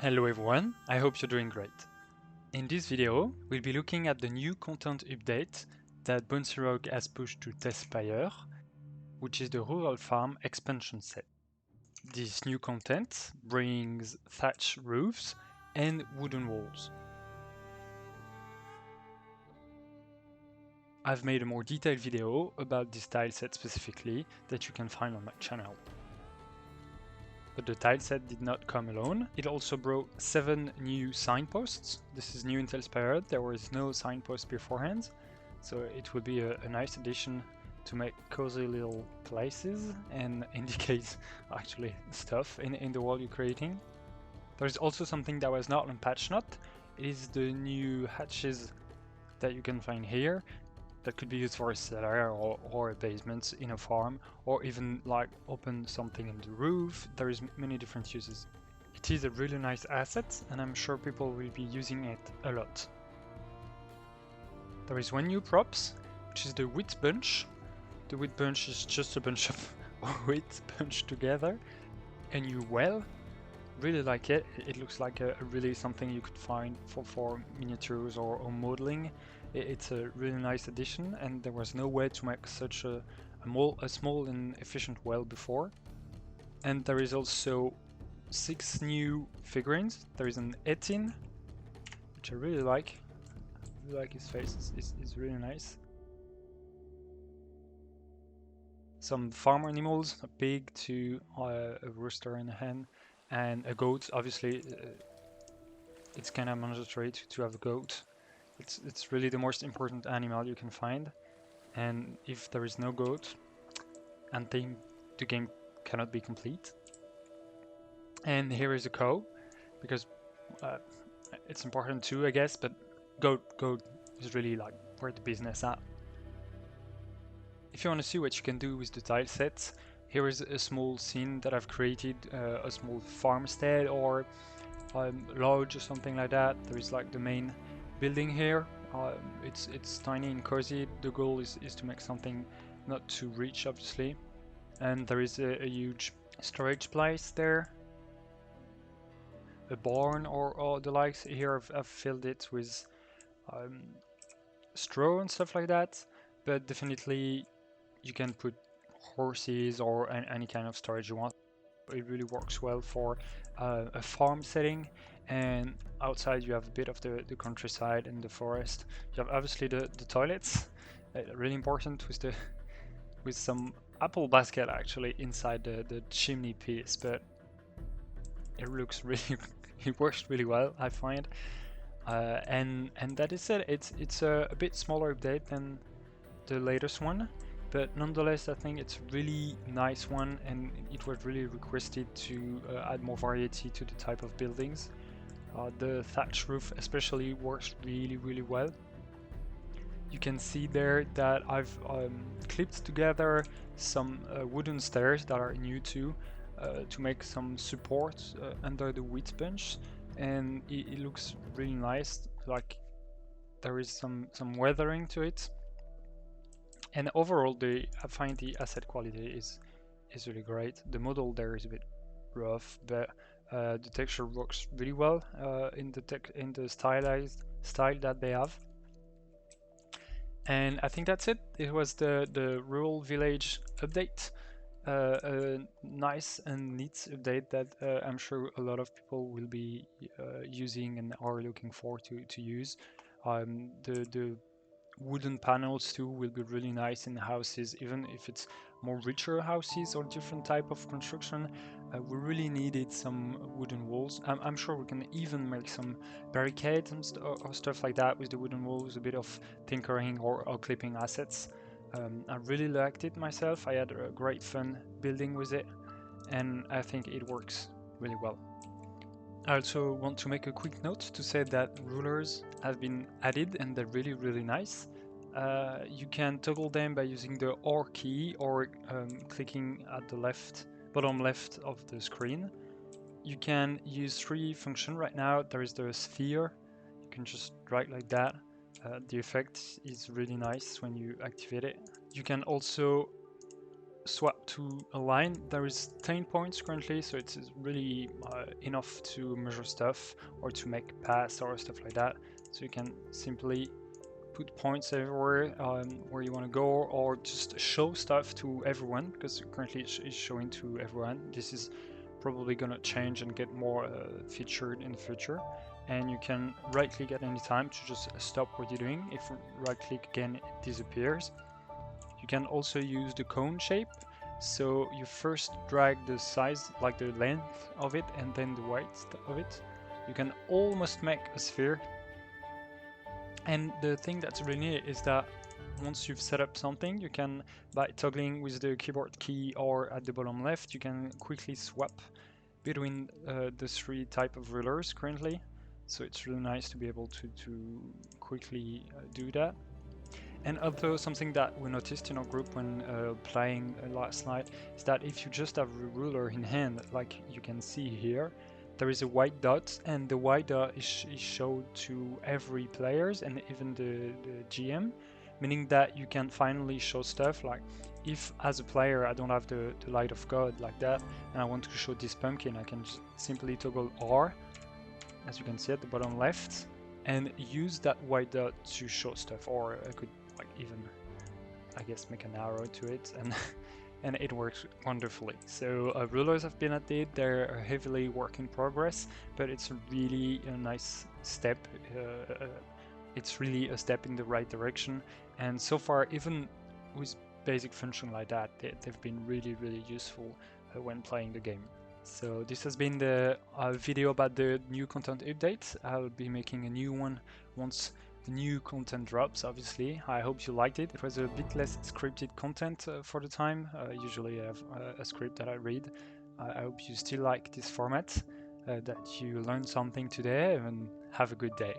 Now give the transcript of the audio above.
Hello everyone, I hope you're doing great. In this video, we'll be looking at the new content update that Bouncy Rogue has pushed to TaleSpire, which is the Rural Farm expansion set. This new content brings thatched roofs and wooden walls. I've made a more detailed video about this tile set specifically that you can find on my channel. But the tile set did not come alone. It also brought 7 new signposts. This is new in TaleSpire. There was no signpost beforehand, so it will be a nice addition to make cozy little places and indicate actually stuff in the world you're creating. There's also something that was not on patch note. It is the new hatches that you can find here that could be used for a cellar or a basement in a farm, or even like open something in the roof. There is many different uses. It is a really nice asset and I'm sure people will be using it a lot. There is one new props, which is the wheat bunch. The wheat bunch is just a bunch of wheat bunched together. A new well. Really like it. It looks like a really something you could find for miniatures or modeling. It's a really nice addition, and there was no way to make such a small and efficient well before. And there is also 6 new figurines. There is an 18, which I really like. I really like his face, it's really nice. Some farm animals, a pig, a rooster and a hen, and a goat. Obviously, it's kind of mandatory to have a goat. It's really the most important animal you can find, and if there is no goat, and the game cannot be complete. And here is a cow, because it's important too, I guess, but goat is really like where the business at. If you want to see what you can do with the tile sets, here is a small scene that I've created, a small farmstead or lodge or something like that. There is like the main building here. It's tiny and cozy. The goal is to make something not too rich, obviously. And there is a huge storage place there. A barn or the likes. Here I've filled it with straw and stuff like that. But definitely you can put horses or any kind of storage you want. It really works well for a farm setting, and outside you have a bit of the countryside and the forest. You have obviously the toilets, really important with some apple basket actually inside the chimney piece, but it looks really it works really well, I find. And that is it. It's a bit smaller update than the latest one, but nonetheless I think it's a really nice one, and it was really requested to add more variety to the type of buildings. The thatched roof especially works really well. You can see there that I've clipped together some wooden stairs that are new too, to make some support under the wheat bench, and it looks really nice, like there is some weathering to it. And overall, I find the asset quality is really great. The model there is a bit rough, but the texture works really well in the stylized style that they have. And I think that's it. It was the rural village update. A nice and neat update that I'm sure a lot of people will be using and are looking forward to use. The wooden panels too will be really nice in houses, even if it's more richer houses or different type of construction. We really needed some wooden walls. I'm sure we can even make some barricades and or stuff like that with the wooden walls, a bit of tinkering or clipping assets. I really liked it myself. I had a great fun building with it, and I think it works really well. I also want to make a quick note to say that rulers have been added and they're really nice. You can toggle them by using the OR key or clicking at the bottom left of the screen. You can use 3 functions right now. There is the sphere. You can just drag like that. The effect is really nice when you activate it. You can also swap to a line. There is 10 points currently, so it's really enough to measure stuff or to make paths or stuff like that. So you can simply put points everywhere where you want to go, or just show stuff to everyone, because currently it's showing to everyone. This is probably gonna change and get more featured in the future. And you can right click at any time to just stop what you're doing. If you right click again, it disappears. You can also use the cone shape. So you first drag the size, like the length of it, and then the width of it. You can almost make a sphere. And the thing that's really neat is that once you've set up something, you can, by toggling with the keyboard key or at the bottom left, you can quickly swap between the three type of rulers currently. So it's really nice to be able to quickly do that. And also something that we noticed in our group when playing last night is that if you just have a ruler in hand, like you can see here, there is a white dot, and the white dot is showed to every players and even the GM, meaning that you can finally show stuff. Like if as a player I don't have the light of God like that, and I want to show this pumpkin, I can just simply toggle R, as you can see at the bottom left, and use that white dot to show stuff. Or I could like even, I guess, make an arrow to it, and and it works wonderfully. So rulers have been added, they're a heavily work in progress, but it's really a nice step. It's really a step in the right direction, and so far, even with basic function like that, they've been really useful when playing the game. So this has been the video about the new content updates. I'll be making a new one once the new content drops, obviously. I hope you liked it. It was a bit less scripted content for the time. Usually I have a script that I read. I hope you still like this format, that you learned something today, and have a good day.